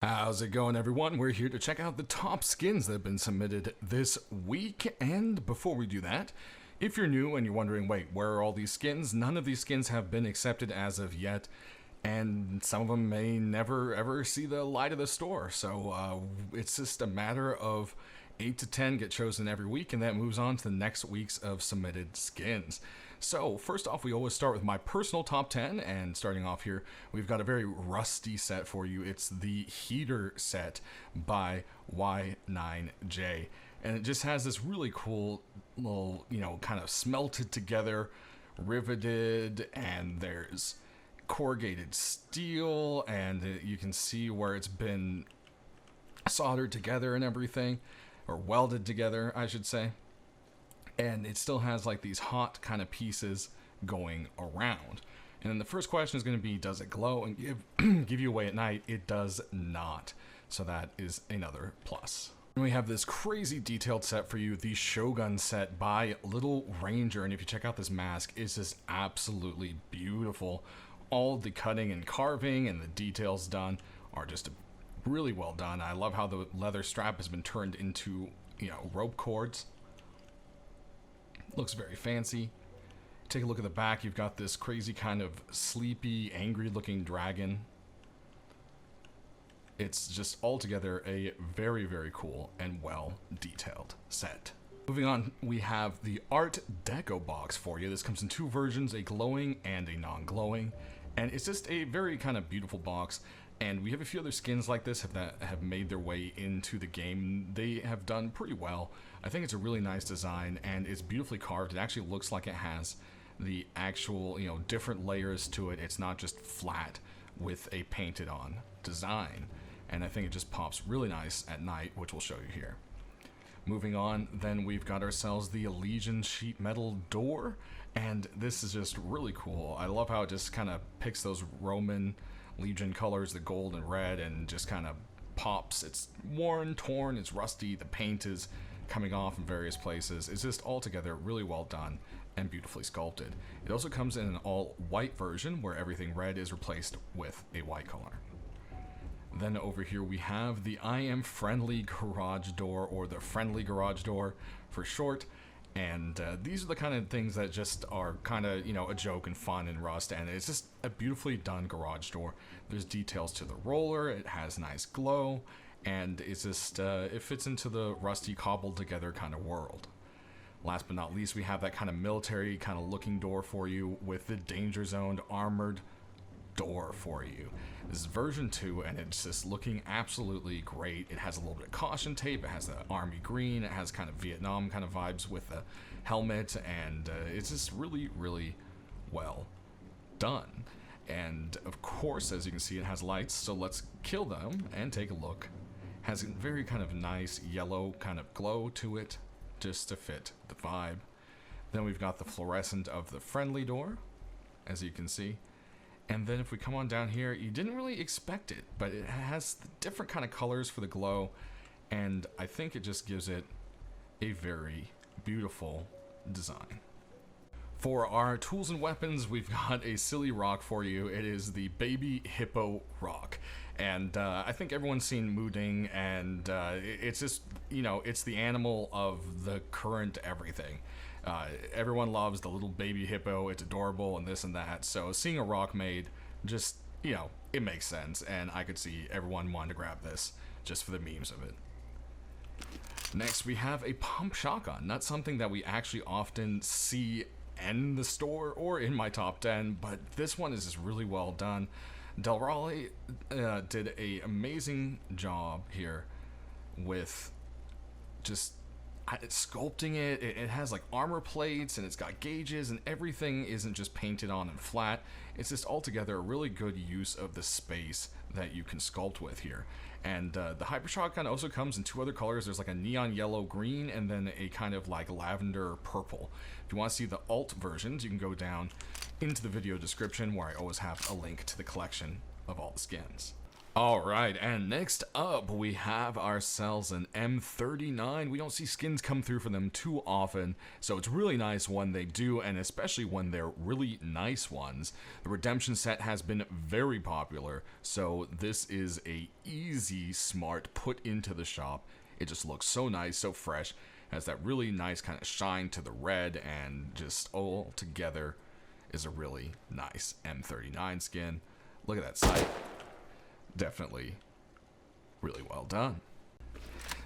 How's it going, everyone? We're here to check out the top skins that have been submitted this week. And before we do that, if you're new and you're wondering, wait, where are all these skins? None of these skins have been accepted as of yet, and some of them may never ever see the light of the store. So it's just a matter of 8 to 10 get chosen every week, and that moves on to the next weeks of submitted skins. So first off, we always start with my personal top 10, and starting off here, we've got a very rusty set for you. It's the Heater set by Y9J, and it just has this really cool little, kind of smelted together, riveted, and there's corrugated steel, and you can see where it's been soldered together and everything, or welded together, I should say. And it still has like these hot kind of pieces going around. And then the first question is going to be, does it glow and give you away at night? It does not. So that is another plus. And we have this crazy detailed set for you, the Shogun set by Little Ranger. And if you check out this mask, it's just absolutely beautiful. All the cutting and carving and the details done are just really well done. I love how the leather strap has been turned into, rope cords. Looks very fancy. Take a look at the back. You've got this crazy kind of sleepy, angry looking dragon. It's just altogether a very, very cool and well detailed set. Moving on, we have the Art Deco box for you. This comes in two versions, a glowing and a non-glowing. And it's just a very kind of beautiful box. And we have a few other skins like this that have made their way into the game. They have done pretty well. I think it's a really nice design, and it's beautifully carved. It actually looks like it has the actual, different layers to it. It's not just flat with a painted on design. And I think it just pops really nice at night, which we'll show you here. Moving on, then we've got ourselves the Legion sheet metal door, and this is just really cool. I love how it just kind of picks those Roman Legion colors, the gold and red, and just kind of pops. It's worn, torn, it's rusty, the paint is coming off in various places. It's just altogether really well done and beautifully sculpted. It also comes in an all white version where everything red is replaced with a white color. Then over here we have the I Am Friendly garage door, or the Friendly garage door for short. And these are the kind of things that just are kind of, a joke and fun in Rust, and it's just a beautifully done garage door. There's details to the roller, it has nice glow, and it's just, it fits into the rusty cobbled together kind of world. Last but not least, we have that kind of military kind of looking door for you with the Danger Zone armored door for you. This is version 2, and it's just looking absolutely great. It has a little bit of caution tape, it has the army green, it has kind of Vietnam kind of vibes with the helmet, and it's just really, really well done. And of course, as you can see, it has lights, so let's kill them and take a look. Has a very kind of nice yellow kind of glow to it, just to fit the vibe. Then we've got the fluorescent of the Friendly door, as you can see. And then if we come on down here, you didn't really expect it, but it has the different kind of colors for the glow, and I think it just gives it a very beautiful design. For our tools and weapons, we've got a silly rock for you. It is the Baby Hippo rock. And I think everyone's seen Mooding, and it's just, it's the animal of the current everything. Everyone loves the little baby hippo, it's adorable and this and that, so seeing a rock made, just, it makes sense, and I could see everyone wanting to grab this just for the memes of it. Next, we have a pump shotgun. Not something that we actually often see in the store or in my top 10, but this one is just really well done. Del Raleigh did an amazing job here with just sculpting it. It has like armor plates, and it's got gauges, and everything isn't just painted on and flat. It's just altogether a really good use of the space that you can sculpt with here. And the Hyper Shotgun also comes in two other colors. There's like a neon yellow green, and then a kind of like lavender purple. If you want to see the alt versions, you can go down into the video description, where I always have a link to the collection of all the skins. All right, and next up we have ourselves an M39. We don't see skins come through for them too often, so it's really nice when they do, and especially when they're really nice ones. The Redemption set has been very popular, so this is a easy, smart put into the shop. It just looks so nice, so fresh, has that really nice kind of shine to the red, and just all together is a really nice M39 skin. Look at that sight. Definitely really well done.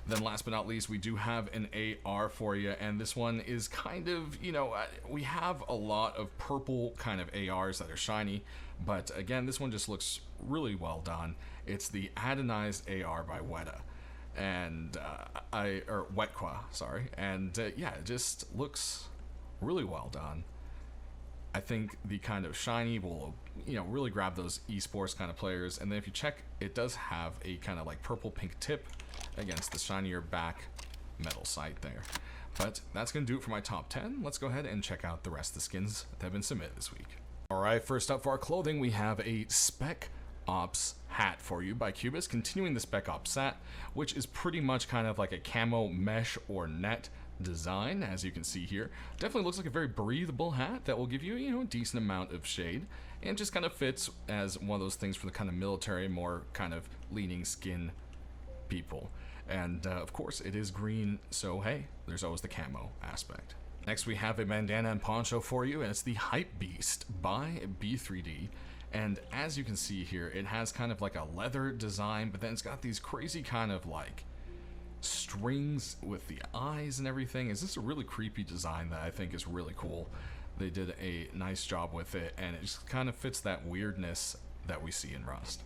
Then last but not least, we do have an AR for you, and this one is kind of, you know, we have a lot of purple kind of ARs that are shiny, but again, this one just looks really well done. It's the Adonized AR by Weta, and Wetqua, sorry, and yeah, it just looks really well done. I think the kind of shiny will, you know, really grab those esports kind of players. And then if you check, it does have a kind of like purple pink tip against the shinier back metal sight there. But that's going to do it for my top 10. Let's go ahead and check out the rest of the skins that have been submitted this week. All right, first up for our clothing, we have a Spec Ops hat for you by Cubis, continuing the Spec Ops hat, which is pretty much kind of like a camo mesh or net design, as you can see here. Definitely looks like a very breathable hat that will give you, you know, a decent amount of shade, and just kind of fits as one of those things for the kind of military, more kind of leaning skin people. And of course it is green, so hey, there's always the camo aspect. Next we have a bandana and poncho for you, and it's the Hype Beast by B3D. And as you can see here, it has kind of like a leather design, but then it's got these crazy kind of like strings with the eyes and everything. Is this a really creepy design that I think is really cool? They did a nice job with it, and it just kind of fits that weirdness that we see in Rust.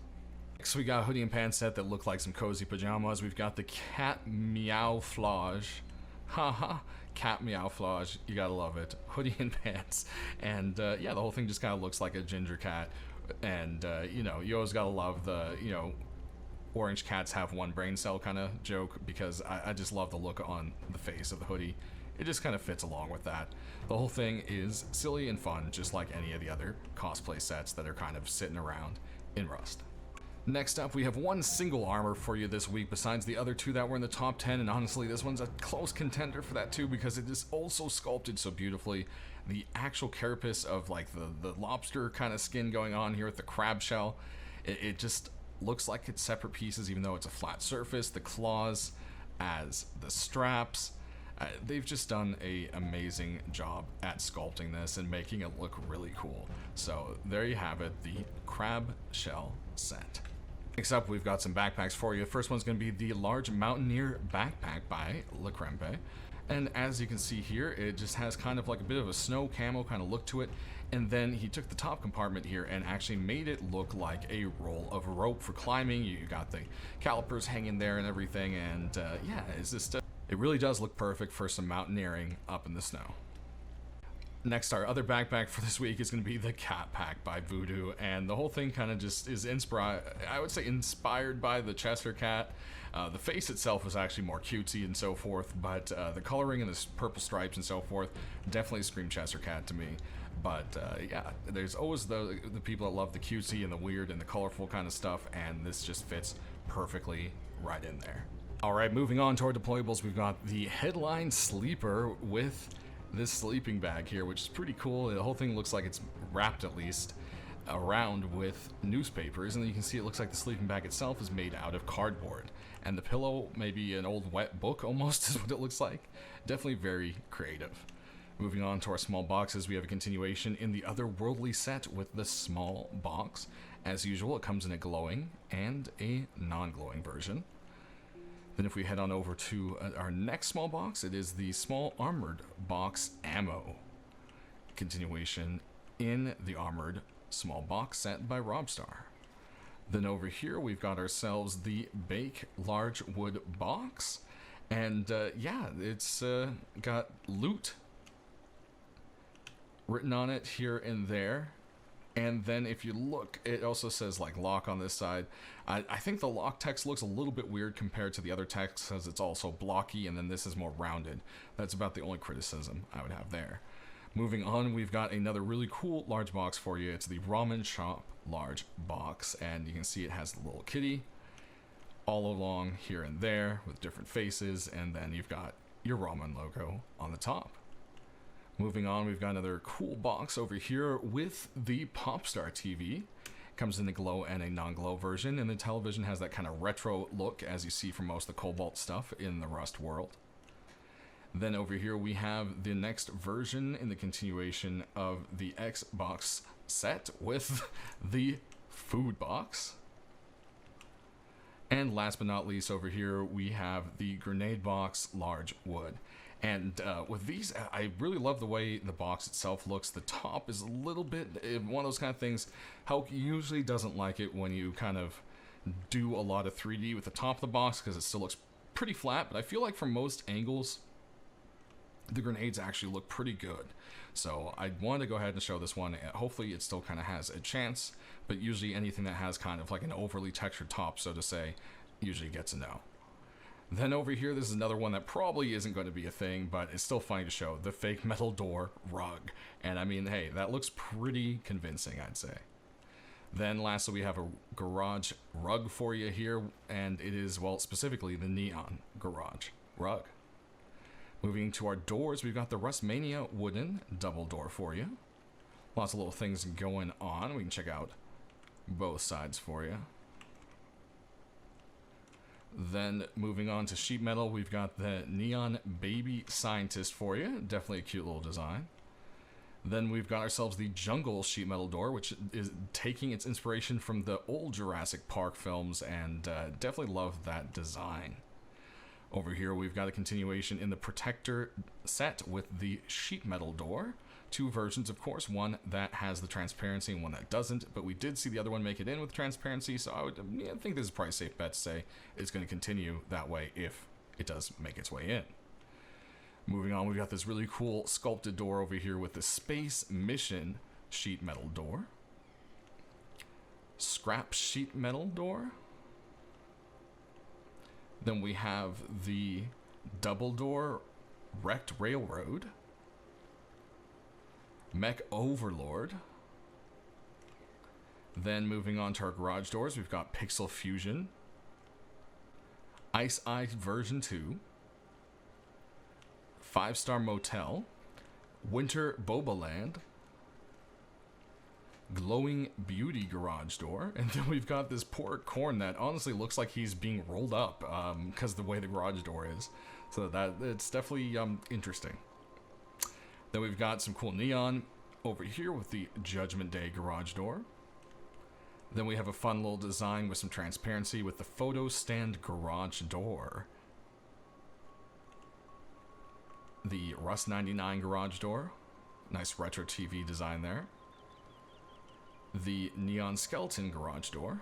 Next we got a hoodie and pants set that look like some cozy pajamas. We've got the Cat Meowflage. Haha, Cat Meowflage, you gotta love it. Hoodie and pants, and yeah, the whole thing just kind of looks like a ginger cat, and you know, you always gotta love the, you know, orange cats have one brain cell kind of joke, because I just love the look on the face of the hoodie. It just kind of fits along with that. The whole thing is silly and fun, just like any of the other cosplay sets that are kind of sitting around in Rust. Next up, we have one single armor for you this week besides the other two that were in the top 10, and honestly this one's a close contender for that too, because it is also sculpted so beautifully. The actual carapace of like the lobster kind of skin going on here with the crab shell, it just looks like it's separate pieces even though it's a flat surface. The claws as the straps, they've just done a amazing job at sculpting this and making it look really cool. So there you have it, the crab shell set. Next up, we've got some backpacks for you. The first one's going to be the Large Mountaineer Backpack by La Crempe. And as you can see here, it just has kind of like a bit of a snow camo kind of look to it. And then he took the top compartment here and actually made it look like a roll of rope for climbing. You got the calipers hanging there and everything. And yeah, it's just, it really does look perfect for some mountaineering up in the snow. Next, our other backpack for this week is going to be the Cat Pack by Voodoo, and the whole thing kind of just is inspired by the Chester cat. The face itself was actually more cutesy and so forth, but the coloring and the purple stripes and so forth definitely scream Chester cat to me. But yeah, there's always the people that love the cutesy and the weird and the colorful kind of stuff, and this just fits perfectly right in there. All right, moving on to our deployables, we've got the Headline Sleeper with this sleeping bag here, which is pretty cool. The whole thing looks like it's wrapped at least around with newspapers, and then you can see it looks like the sleeping bag itself is made out of cardboard, and the pillow maybe an old wet book almost is what it looks like. Definitely very creative. Moving on to our small boxes, we have a continuation in the Otherworldly set with the small box. As usual, it comes in a glowing and a non-glowing version. Then if we head on over to our next small box, it is the Small Armored Box Ammo. Continuation in the Armored Small Box set by Robstar. Then over here we've got ourselves the Bake Large Wood Box. And yeah, it's got loot written on it here and there. And then if you look, it also says like lock on this side. I think the lock text looks a little bit weird compared to the other text, as it's also blocky, and then this is more rounded. That's about the only criticism I would have there. Moving on, we've got another really cool large box for you. It's the Ramen Shop large box, and you can see it has the little kitty all along here and there with different faces, and then you've got your ramen logo on the top. Moving on, we've got another cool box over here with the Popstar TV. Comes in a glow and a non-glow version, and the television has that kind of retro look as you see from most of the Cobalt stuff in the Rust world. Then over here we have the next version in the continuation of the Xbox set with the food box. And last but not least, over here we have the grenade box large wood. And with these, I really love the way the box itself looks. The top is a little bit one of those kind of things. Hulk usually doesn't like it when you kind of do a lot of 3D with the top of the box because it still looks pretty flat. But I feel like from most angles, the grenades actually look pretty good. So I wanted to go ahead and show this one. Hopefully it still kind of has a chance, but usually anything that has kind of like an overly textured top, so to say, usually gets a no. Then over here, this is another one that probably isn't going to be a thing, but it's still funny to show. The fake metal door rug. And I mean, hey, that looks pretty convincing, I'd say. Then lastly, we have a garage rug for you here, and it is, well, specifically the neon garage rug. Moving to our doors, we've got the Rustmania wooden double door for you. Lots of little things going on. We can check out both sides for you. Then moving on to sheet metal, we've got the Neon Baby Scientist for you. Definitely a cute little design. Then we've got ourselves the Jungle sheet metal door, which is taking its inspiration from the old Jurassic Park films, and definitely love that design. Over here, we've got a continuation in the Protector set with the sheet metal door. Two versions, of course, one that has the transparency and one that doesn't, but we did see the other one make it in with transparency, so I think this is probably a safe bet to say it's going to continue that way if it does make its way in. Moving on, we've got this really cool sculpted door over here with the Space Mission sheet metal door. Scrap sheet metal door. Then we have the double door Wrecked Railroad. Mech Overlord. Then moving on to our garage doors, we've got Pixel Fusion, Ice Eye version 2, 5-Star Motel, Winter Bobaland, Glowing Beauty garage door, and then we've got this poor corn that honestly looks like he's being rolled up because the way the garage door is. So that it's definitely interesting. Then we've got some cool neon over here with the Judgment Day garage door. Then we have a fun little design with some transparency with the photo stand garage door. The Rust 99 garage door. Nice retro TV design there. The Neon Skeleton garage door.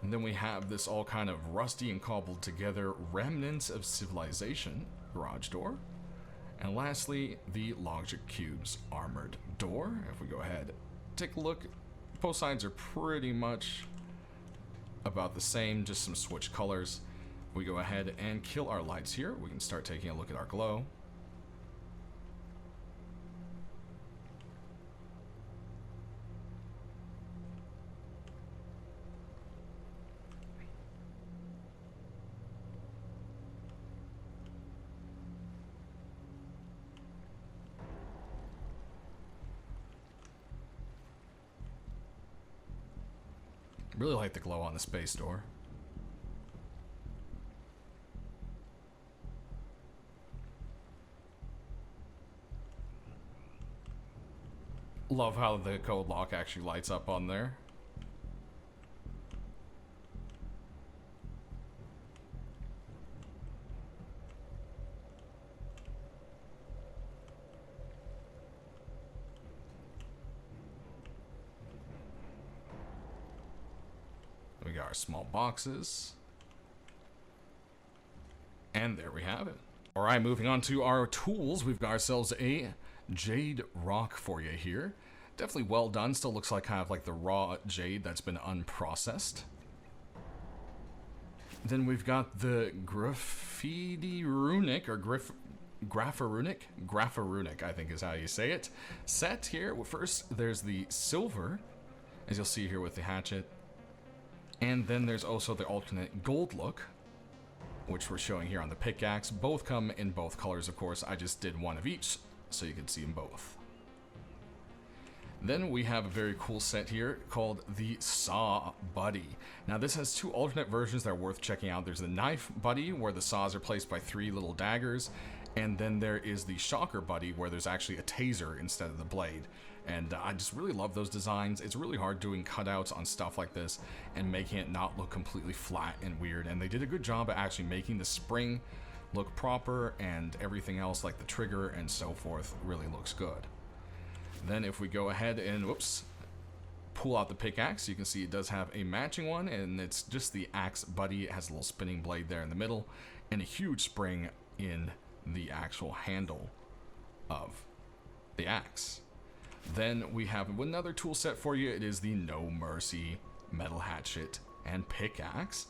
And then we have this all kind of rusty and cobbled together Remnants of Civilization garage door. And lastly, the Logic Cubes armored door. If we go ahead, take a look. Both sides are pretty much about the same, just some switch colors. If we go ahead and kill our lights here, we can start taking a look at our glow. Really like the glow on the space door. Love how the code lock actually lights up on there. We got our small boxes. And there we have it. All right, moving on to our tools. We've got ourselves a jade rock for you here. Definitely well done. Still looks like kind of like the raw jade that's been unprocessed. Then we've got the graffiti runic, or Grapharunic, I think is how you say it, set here. Well, first, there's the silver, as you'll see here with the hatchet. And then there's also the alternate gold look, which we're showing here on the pickaxe. Both come in both colors, of course. I just did one of each, so you can see them both. Then we have a very cool set here called the Saw Buddy. Now this has two alternate versions that are worth checking out. There's the Knife Buddy, where the saws are placed by 3 little daggers, and then there is the Shocker Buddy, where there's actually a taser instead of the blade. And I just really love those designs. It's really hard doing cutouts on stuff like this and making it not look completely flat and weird. And they did a good job at actually making the spring look proper, and everything else like the trigger and so forth really looks good. Then if we go ahead and, whoops, pull out the pickaxe, you can see it does have a matching one, and it's just the Axe Buddy. It has a little spinning blade there in the middle, and a huge spring in the actual handle of the axe. Then we have another tool set for you. It is the No Mercy Metal Hatchet and Pickaxe.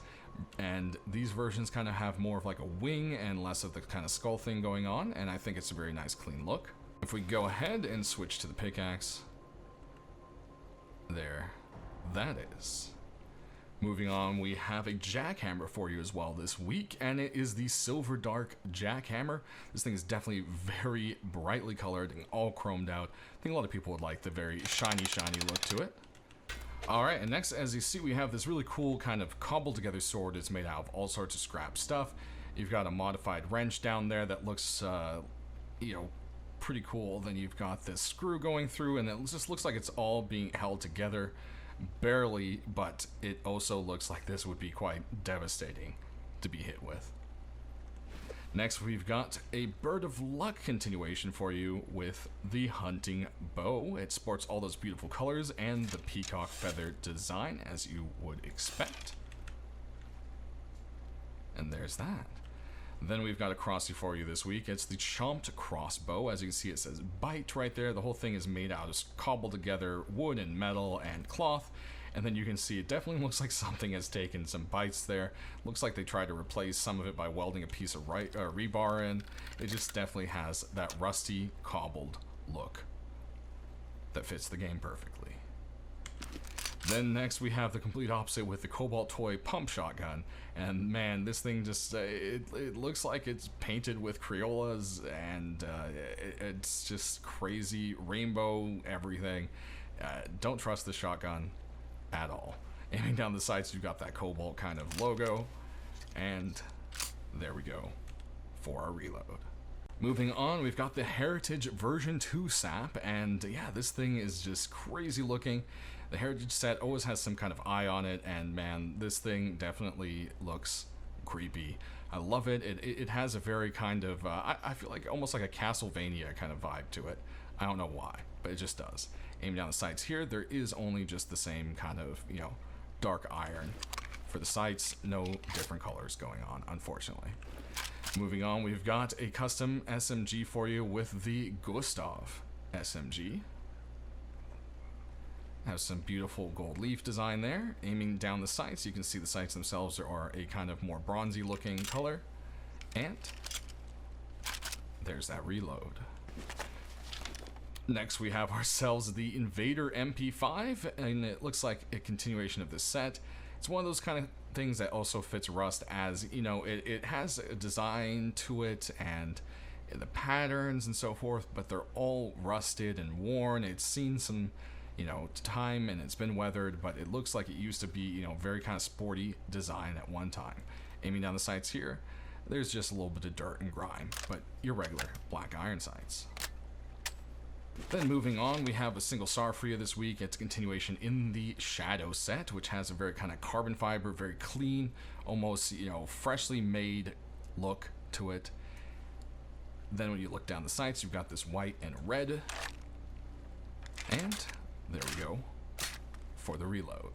And these versions kind of have more of like a wing and less of the kind of skull thing going on, and I think it's a very nice clean look. If we go ahead and switch to the pickaxe, there, that is. Moving on, we have a jackhammer for you as well this week, and it is the Silver Dark jackhammer. This thing is definitely very brightly colored and all chromed out. I think a lot of people would like the very shiny look to it. Alright, and next, as you see, we have this really cool kind of cobbled together sword. It's made out of all sorts of scrap stuff. You've got a modified wrench down there that looks, you know, pretty cool. Then you've got this screw going through, and it just looks like it's all being held together barely, but it also looks like this would be quite devastating to be hit with. Next, we've got a Bird of Luck continuation for you with the Hunting Bow. It sports all those beautiful colors and the peacock feather design, as you would expect. And there's that. Then we've got a crossy for you this week. It's the Chomped Crossbow. As you can see, it says Bite right there. The whole thing is made out of cobbled together wood and metal and cloth. And then you can see it definitely looks like something has taken some bites there. Looks like they tried to replace some of it by welding a piece of rebar in. It just definitely has that rusty, cobbled look that fits the game perfectly. Then next we have the complete opposite with the Cobalt Toy Pump Shotgun. And man, this thing just, it looks like it's painted with Crayolas, and it's just crazy, rainbow everything. Don't trust the shotgun at all. Aiming down the sights, you've got that Cobalt kind of logo, and there we go for our reload. Moving on, we've got the Heritage version 2 sap, and yeah, this thing is just crazy looking. The Heritage set always has some kind of eye on it, and man, this thing definitely looks creepy. I love it. It has a very kind of, I feel like almost like a Castlevania kind of vibe to it. I don't know why, but it just does. Aim down the sights here, there is only just the same kind of, you know, dark iron. For the sights, no different colors going on, unfortunately. Moving on, we've got a custom SMG for you with the Gustav SMG. Has some beautiful gold leaf design there. Aiming down the sights, you can see the sights themselves are a kind of more bronzy looking color. And there's that reload. Next we have ourselves the Invader MP5, and it looks like a continuation of this set. It's one of those kind of things that also fits Rust, as, you know, it has a design to it and the patterns and so forth, but they're all rusted and worn. It's seen some, you know, time, and it's been weathered, but it looks like it used to be, you know, very kind of sporty design at one time. Aiming down the sights here, there's just a little bit of dirt and grime, but your regular black iron sights. Then moving on, we have a single SAR for you this week. It's a continuation in the Shadow set, which has a very kind of carbon fiber, very clean, almost, you know, freshly made look to it. Then when you look down the sights, you've got this white and red. And there we go for the reload.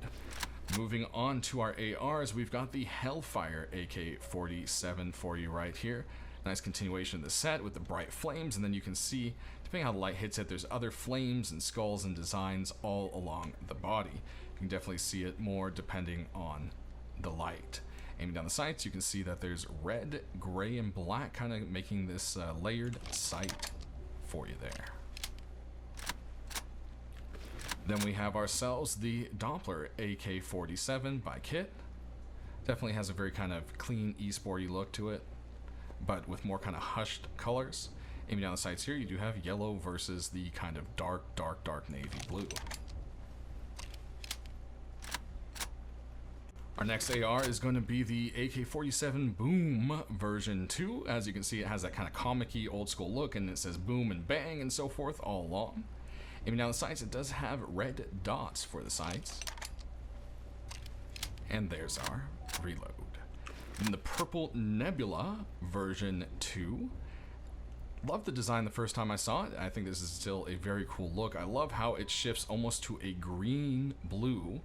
Moving on to our ARs, we've got the Hellfire AK-47 for you right here. Nice continuation of the set with the bright flames, and then you can see, depending on how the light hits it, there's other flames and skulls and designs all along the body. You can definitely see it more depending on the light. Aiming down the sights, you can see that there's red, gray, and black, kind of making this layered sight for you there. Then we have ourselves the Doppler AK-47 by Kit. Definitely has a very kind of clean, esporty look to it, but with more kind of hushed colors. Aiming down the sights here, you do have yellow versus the kind of dark navy blue. Our next AR is going to be the AK-47 Boom version 2. As you can see, it has that kind of comic-y old school look, and it says boom and bang and so forth all along. Aiming down the sights, it does have red dots for the sights. And there's our reload. In the purple Nebula version 2. Love the design the first time I saw it. I think this is still a very cool look. I love how it shifts almost to a green blue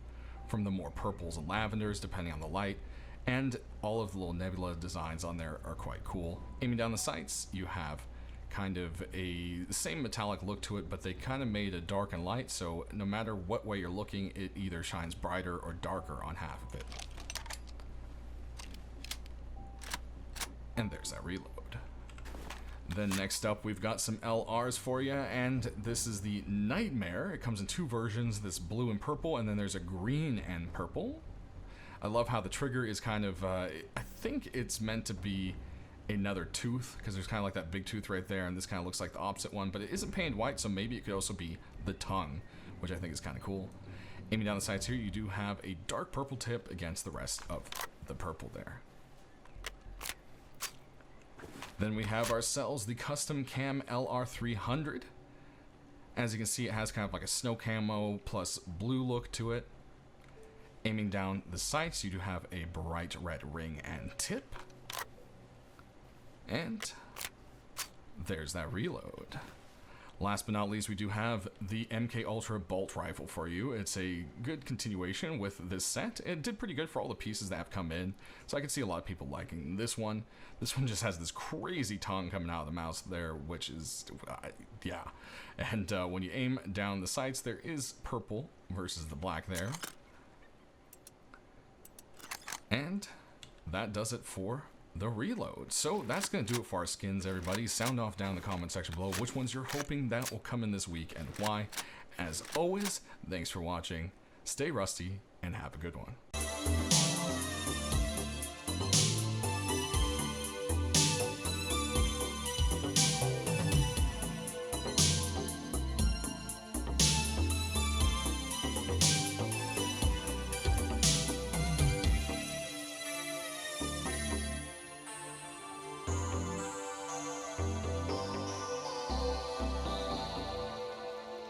from the more purples and lavenders depending on the light, and all of the little nebula designs on there are quite cool. Aiming down the sights, you have kind of a same metallic look to it, but they kind of made a dark and light, so no matter what way you're looking, it either shines brighter or darker on half of it. And there's that reload. Then next up, we've got some LRs for you, and this is the Nightmare. It comes in two versions, this blue and purple, and then there's a green and purple. I love how the trigger is kind of, I think it's meant to be another tooth, because there's kind of like that big tooth right there, and this kind of looks like the opposite one, but it isn't painted white, so maybe it could also be the tongue, which I think is kind of cool. Aiming down the sides here, you do have a dark purple tip against the rest of the purple there. Then we have ourselves the Custom Cam LR300. As you can see, it has kind of like a snow camo plus blue look to it. Aiming down the sights, you do have a bright red ring and tip. And there's that reload. Last but not least, we do have the MK Ultra Bolt Rifle for you. It's a good continuation with this set. It did pretty good for all the pieces that have come in, so I can see a lot of people liking this one. This one just has this crazy tongue coming out of the mouse there, which is, yeah. And when you aim down the sights, there is purple versus the black there. And that does it for the reload. So that's going to do it for our skins, everybody. Sound off down in the comment section below which ones you're hoping that will come in this week and why. As always, thanks for watching, stay rusty, and have a good one.